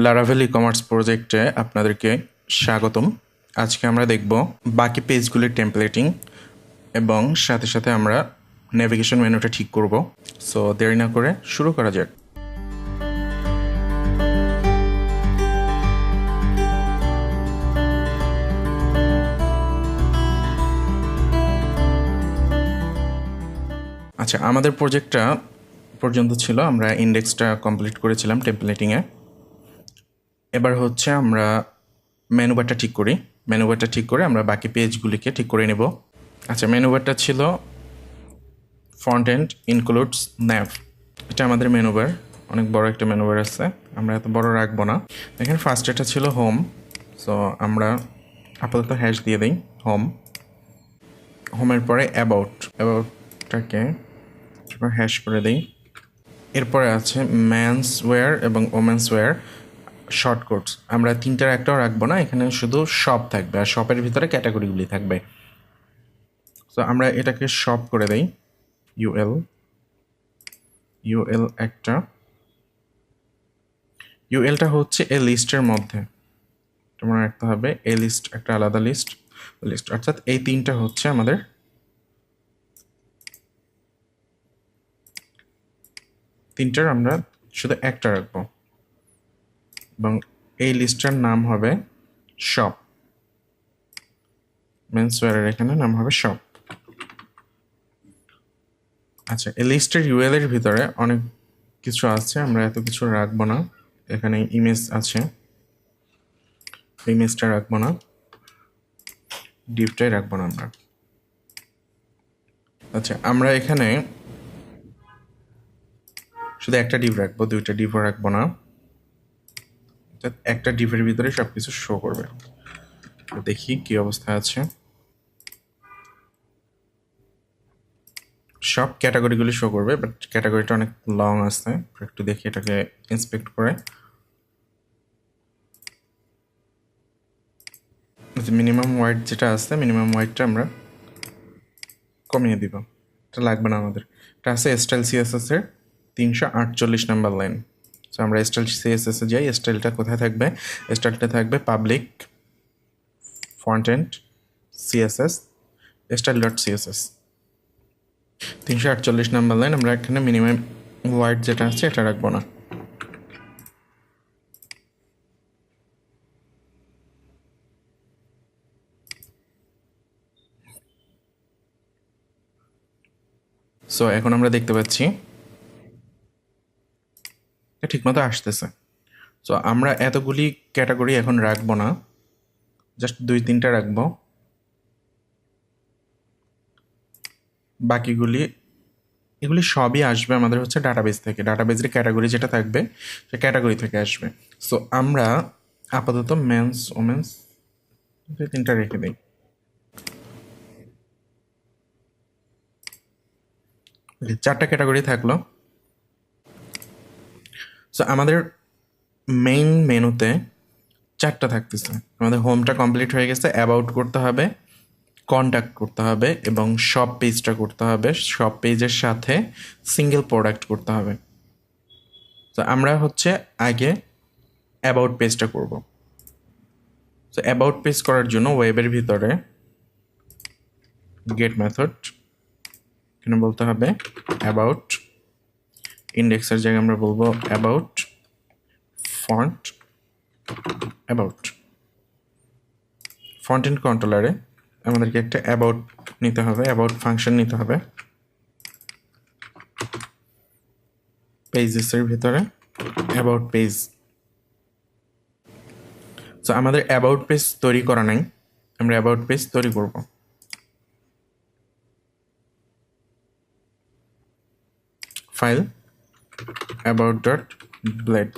Laravel e-commerce প্রজেক্টে আপনাদেরকে স্বাগতম। আজকে আমরা দেখব বাকি পেজগুলির টেমপ্লেটিং এবং সাথে সাথে আমরা নেভিগেশন মেনুটা ঠিক করব। সো দেরি না করে শুরু করা যাক। আচ্ছা, আমাদের প্রজেক্টটা পর্যন্ত ছিল, আমরা ইন্ডেক্সটা কমপ্লিট করেছিলাম টেমপ্লেটিংয়ে। এবার হচ্ছে আমরা মেনু বারটা ঠিক করি। মেনু বারটা ঠিক করে আমরা বাকি পেজগুলিকে ঠিক করে নেব। আচ্ছা, মেনু বারটা ছিল ফ্রন্ট এন্ড ইনক্লুডস ন্যাভ। এটা আমাদের মেনু বার, অনেক বড় একটা মেনু বার আছে, আমরা এত বড় রাখবো না। এখানে ফার্স্ট এটা ছিল হোম, সো আমরা আপাতত হ্যাশ দিয়ে দিই হোম। হোমের পরে অ্যাবাউটটাকে হ্যাশ করে দিই। এরপরে আছে ম্যানস ওয়্যার এবং ওমেন্স ওয়্যার শর্টকাটস। আমরা তিনটার একটাও রাখবো না, এখানে শুধু শপ থাকবে আর শপের ভিতরে ক্যাটাগরিগুলি থাকবে। সো আমরা এটাকে শপ করে দেই, ইউএল একটা। ইউএলটা হচ্ছে এ লিস্টের মধ্যে, মনে রাখতে হবে। এ লিস্ট একটা আলাদা লিস্ট, অর্থাৎ এই তিনটা হচ্ছে আমাদের তিনটার আমরা শুধু একটা রাখবো এবং এই লিস্টটার নাম হবে শপ। মেন্সওয়্যারের এখানে নাম হবে শপ। আচ্ছা, এই লিস্টের ইউএল এর ভিতরে অনেক কিছু আছে, আমরা এত কিছু রাখবো না। এখানে ইমেজ আছে, ইমেজটা রাখবো না, ডিভটাই রাখবো না আমরা। আচ্ছা, আমরা এখানে শুধু একটা ডিভ রাখবো, দুইটা ডিভও রাখবো না। একটা ডিভের ভিতরে সবকিছু শো করবে। দেখি কি অবস্থা আছে। সব ক্যাটাগরিগুলি শো করবে, বাট ক্যাটাগরিটা অনেক লং আছে। একটু দেখি এটাকে ইন্সপেক্ট করে। মিনিমাম ওয়াইড যেটা আছে, মিনিমাম ওয়াইডটা আমরা কমিয়ে দিব, এটা লাগবে না আমাদের। এটা আছে স্টাইল সিএসএস এর 348 নাম্বার লাইন। সো আমরা স্টাইল সিএসএস এ যাই। স্টাইলটা কোথায় থাকবে? স্টাইলটা থাকবে public font and CSS style dot CSS 348 number line. আমরা এখানে মিনিমাম ওয়াইড যেটা আছে এটা রাখবো না। সো এখন আমরা দেখতে পাচ্ছি ঠিকমতো আসতেছে। সো আমরা এতগুলি ক্যাটাগরি এখন রাখবো না, জাস্ট 2-3টা রাখবো। বাকিগুলি এগুলি সবই আসবে আমাদের হচ্ছে ডাটাবেস থেকে। ডাটাবেসের ক্যাটাগরি যেটা থাকবে সে ক্যাটাগরি থেকে আসবে। সো আমরা আপাতত মেন্স ওমেন্স 3টা রেখে দিই। চারটা ক্যাটাগরি থাকলো। সো আমাদের মেইন মেনুতে 4টা থাকতেছে। আমাদের হোমটা কমপ্লিট হয়ে গেছে, অ্যাবাউট করতে হবে, কন্ট্যাক্ট করতে হবে এবং শপ পেজটা করতে হবে। শপ পেজের সাথে সিঙ্গেল প্রোডাক্ট করতে হবে। তো আমরা হচ্ছে আগে অ্যাবাউট পেজটা করব। তো অ্যাবাউট পেজ করার জন্য ওয়েবের ভিতরে গেট মেথড, এখানে বলতে হবে অ্যাবাউট। ইন্ডেক্সের জায়গায় আমরা বলবো about front about. Front end কন্ট্রোলারে আমাদেরকে একটা অ্যাবাউট নিতে হবে, অ্যাবাউট ফাংশন নিতে হবে। পেজেসের ভিতরে অ্যাবাউট পেজ। সো আমাদের অ্যাবাউট পেজ তৈরি করা নাই, আমরা অ্যাবাউট পেজ তৈরি করব। File about dot blade.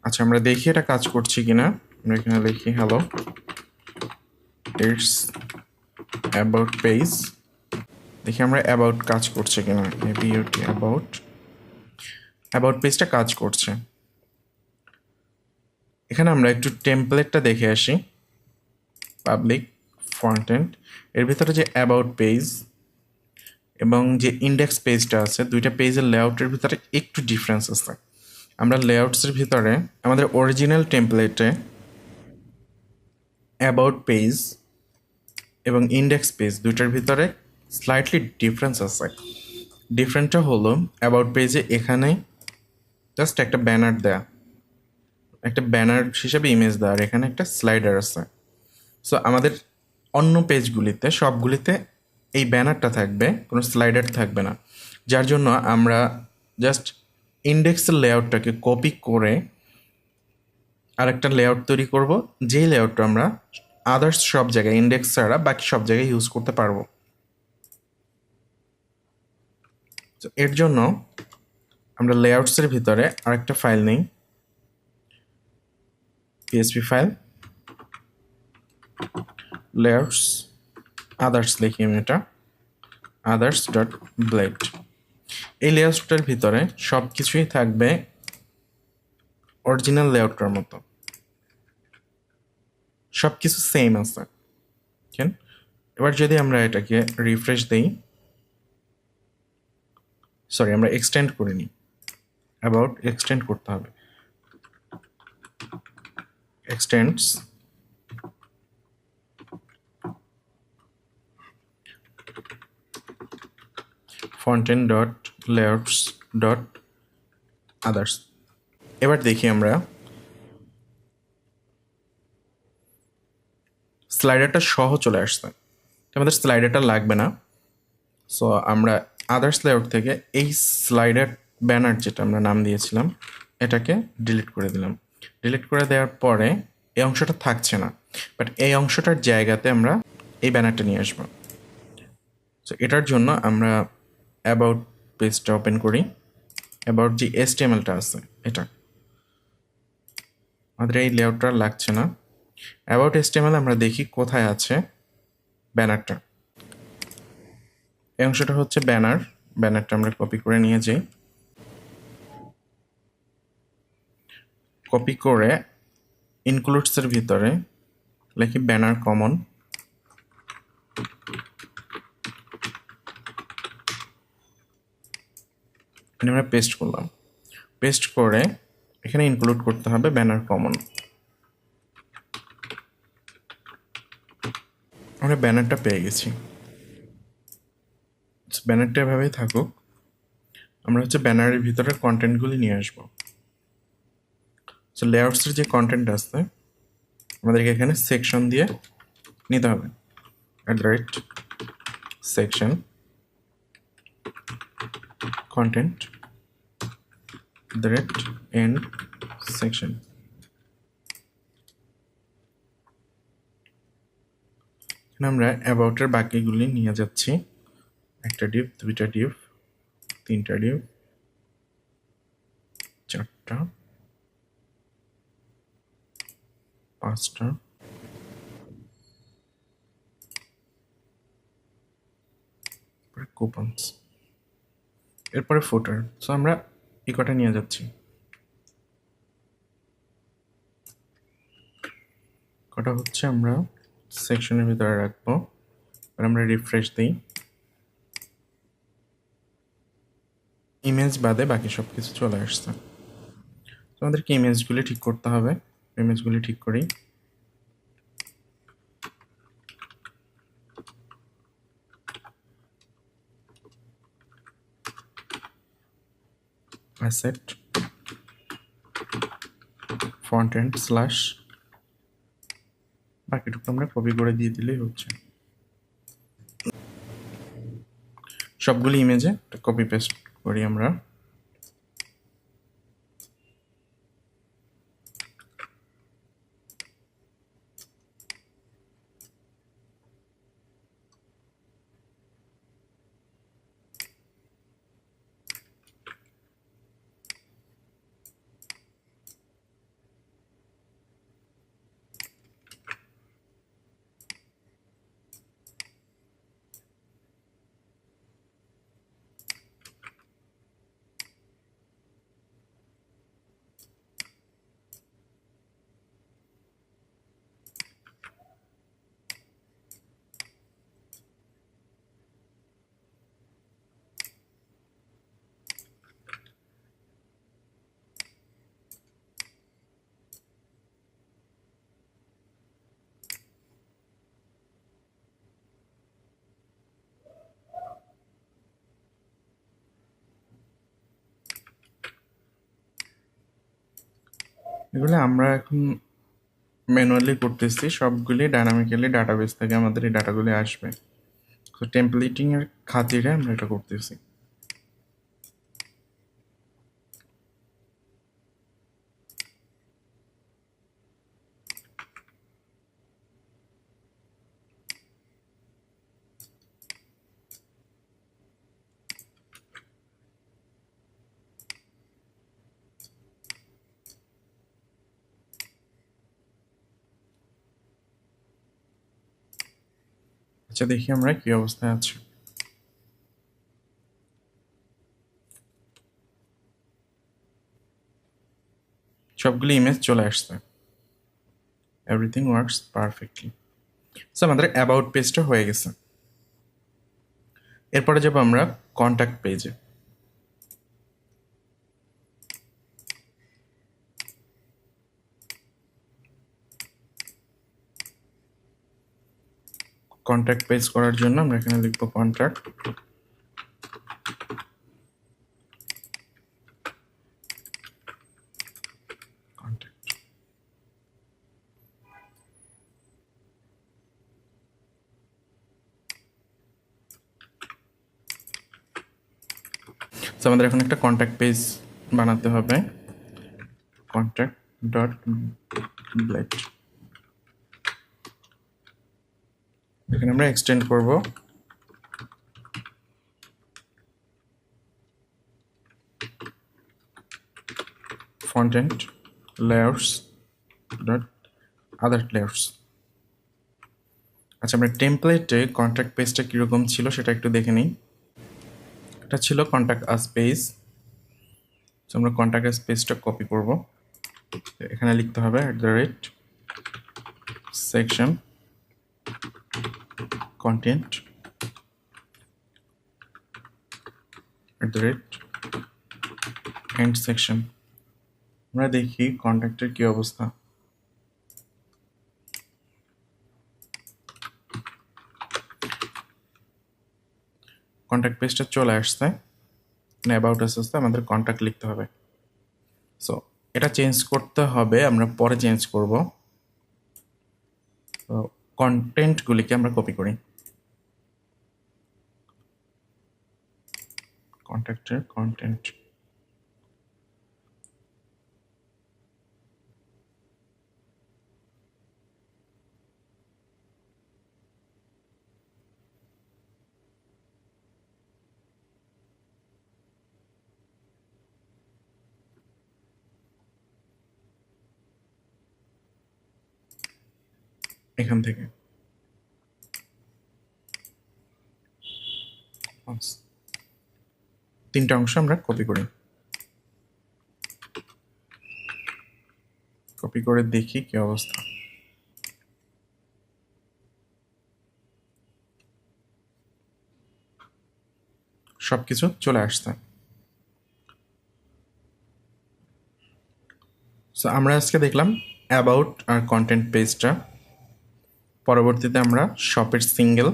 আচ্ছা, আমরা দেখি এটা কাজ করছে কিনা। আমরা এখানে লিখি হ্যালো ইটস অ্যাবাউট পেজ। দেখি আমরা অ্যাবাউট কাজ করছে কিনা। এবিউটি অ্যাবাউট পেজটা কাজ করছে। এখানে আমরা একটু টেমপ্লেটটা দেখে আসি। পাবলিক ফ্রন্ট এন্ড, এর ভিতরে যে অ্যাবাউট পেজ এবং যে ইন্ডেক্স পেজটা আছে, দুইটা পেজের লেআউটের ভিতরে একটু ডিফারেন্স আছে। আমরা লেআউটসের ভিতরে আমাদের অরিজিনাল টেমপ্লেটে অ্যাবাউট পেজ এবং ইন্ডেক্স পেজ দুইটার ভিতরে স্লাইটলি ডিফারেন্স আছে। ডিফারেন্টটা হলো অ্যাবাউট পেজে এখানে জাস্ট একটা ব্যানার দেয়া, একটা ব্যানার হিসেবে ইমেজ দেওয়া, আর এখানে একটা স্লাইডার আছে। সো আমাদের অন্য পেজগুলিতে সবগুলিতে এই ব্যানারটা থাকবে, কোনো স্লাইডার থাকবে না, যার জন্য আমরা জাস্ট ইন্ডেক্সের লেআউটটাকে কপি করে আরেকটা লেআউট তৈরি করব, যেই লেআউটটা আমরা আদার্স সব জায়গায়, ইন্ডেক্স ছাড়া বাকি সব জায়গায় ইউজ করতে পারবো। তো এর জন্য আমরা লেআউটসের ভিতরে আরেকটা ফাইল নেই, পিএসপি ফাইল লেআউটস আদার্স লিখি আমি, এটা আদার্স ডট ব্লেড। এই লেআউটটার ভিতরে সব কিছুই থাকবে অরিজিনাল লেআউটটার মতো, সব কিছু সেম আছে। ঠিক, এবার যদি আমরা এটাকে রিফ্রেশ দিই, সরি আমরা এক্সটেন্ড করে নিই, অ্যাবাউট এক্সটেন্ড করতে হবে, extends frontend dot layouts dot others. এবার দেখি আমরা স্লাইডারটা সহ চলে আসছে, আমাদের স্লাইডারটা লাগবে না। সো আমরা আদার্স লেআউট থেকে এই স্লাইডার ব্যানার যেটা আমরা নাম দিয়েছিলাম এটাকে ডিলিট করে দিলাম। ডিলিট করে দেওয়ার পরে এই অংশটা থাকছে না, বাট এই অংশটার জায়গাতে আমরা এই ব্যানারটা নিয়ে আসবো। সো এটার জন্য আমরা অ্যাবাউট পেজটা ওপেন করি, অ্যাবাউট যে HTML-টা আছে এটা, আমাদের এই লেআউটটা লাগছে না। অ্যাবাউট HTML আমরা দেখি কোথায় আছে ব্যানারটা, এই অংশটা হচ্ছে ব্যানার, ব্যানারটা আমরা কপি করে নিয়ে যাই, কপি করে ইনক্লুডসের ভিতরে লিখি ব্যানার কমন, আমরা পেস্ট করলাম, পেস্ট করে এখানে ইনক্লুড করতে হবে ব্যানার কমন। আমরা ব্যানারটা পেয়ে গেছি, ব্যানারটা এভাবেই থাকুক। আমরা হচ্ছে ব্যানারের ভিতরে কন্টেন্টগুলি নিয়ে আসবো। সো লেআউটসের যে কন্টেন্ট আছে আমাদেরকে এখানে সেকশন দিয়ে নিতে হবে, @section content end section। এখানে আমরা অ্যাবাউটের বাকিগুলি নিয়ে যাচ্ছি, একটা ডিভ, দুইটা ডিভ, তিনটা ডিভ, চারটা, পাঁচটা, কুপনস, এরপরে ফুটার। সো আমরা এই কটা নিয়ে যাচ্ছি, কটা হচ্ছে আমরা সেকশনের ভিতরে রাখবো। আর আমরা রিফ্রেশ দিই, ইমেজ বাদে বাকি সব কিছু চলে আসছে। তো আমাদেরকে ইমেজগুলি ঠিক করতে হবে, ইমেজগুলি ঠিক করি। অ্যাসেট ফন্ট এন্ড স্ল্যাশ, বাকিটুকু আমরা কপি করে দিয়ে দিলেই হচ্ছে। সবগুলি ইমেজে কপি পেস্ট করি আমরা। এগুলো আমরা এখন ম্যানুয়ালি করতেছি, সবগুলি ডাইনামিক্যালি ডাটাবেস থেকে আমাদের এই ডাটাগুলি আসবে। তো টেমপ্লেটিংয়ের খাতিরে আমরা এটা করতেছি। আচ্ছা, দেখি আমরা কি অবস্থায় আছি। সবগুলি ইমেজ চলে আসছে, এভরিথিং ওয়ার্কস পারফেক্টলি। সো আমাদের অ্যাবাউট পেজটা হয়ে গেছে। এরপরে যাব আমরা কন্ট্যাক্ট পেজে। কন্ট্যাক্ট পেজ করার জন্য আমরা এখানে লিখব কন্ট্যাক্ট, আমাদের এখন একটা কন্ট্যাক্ট পেজ বানাতে হবে। কন্ট্যাক্ট ডট ব্লেড, এখানে আমরা এক্সটেন্ড করব ফন্টেন্ট লেয়ার্স ডট আদার লেয়ার্স। আচ্ছা, আমরা টেমপ্লেটে কন্ট্যাক্ট পেজটা কীরকম ছিল সেটা একটু দেখে নিই। এটা ছিল কন্ট্যাক্ট আস পেজ। আমরা কন্ট্যাক্ট আস পেজটা কপি করব, এখানে লিখতে হবে @section content end section। আমরা দেখি কন্ট্যাক্টের কি অবস্থা। কন্ট্যাক্ট পেজটা চলে আসছে, অ্যাবাউট আসতে আমাদের কন্ট্যাক্ট লিখতে হবে। সো এটা চেঞ্জ করতে হবে, আমরা পরে চেঞ্জ করব। তো কন্টেন্টগুলিকে আমরা কপি করি, কন্ট্যাক্টের কন্টেন্ট। এখান থেকে তিনটা অংশ আমরা কপি করি, কপি করে দেখি কি অবস্থা। সবকিছু চলে আসছে। সো আমরা আজকে দেখলাম অ্যাবাউট আর কন্টেন্ট পেজটা। পরবর্তীতে আমরা শপের সিঙ্গেল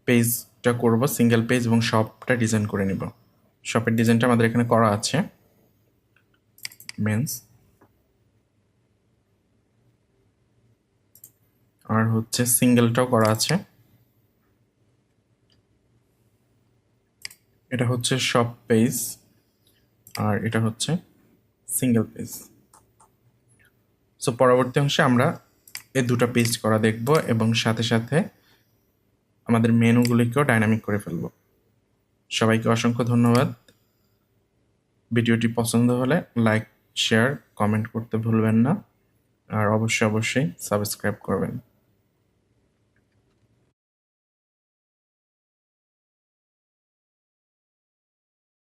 পেজটা করব, সিঙ্গেল পেজ এবং শপটা ডিজাইন করে নিব। শপের ডিজাইনটা আমাদের এখানে করা আছে, মেন্স, আর হচ্ছে সিঙ্গেলটাও করা আছে। এটা হচ্ছে শপ পেজ আর এটা হচ্ছে সিঙ্গেল পেজ। সো পরবর্তী অংশে আমরা এই দুটো পেজ করা দেখব এবং সাথে সাথে আমাদের মেনুগুলিকেও ডাইনামিক করে ফেলব। সবাইকে অসংখ্য ধন্যবাদ। ভিডিওটি পছন্দ হলে লাইক, শেয়ার, কমেন্ট করতে ভুলবেন না, আর অবশ্যই সাবস্ক্রাইব করবেন।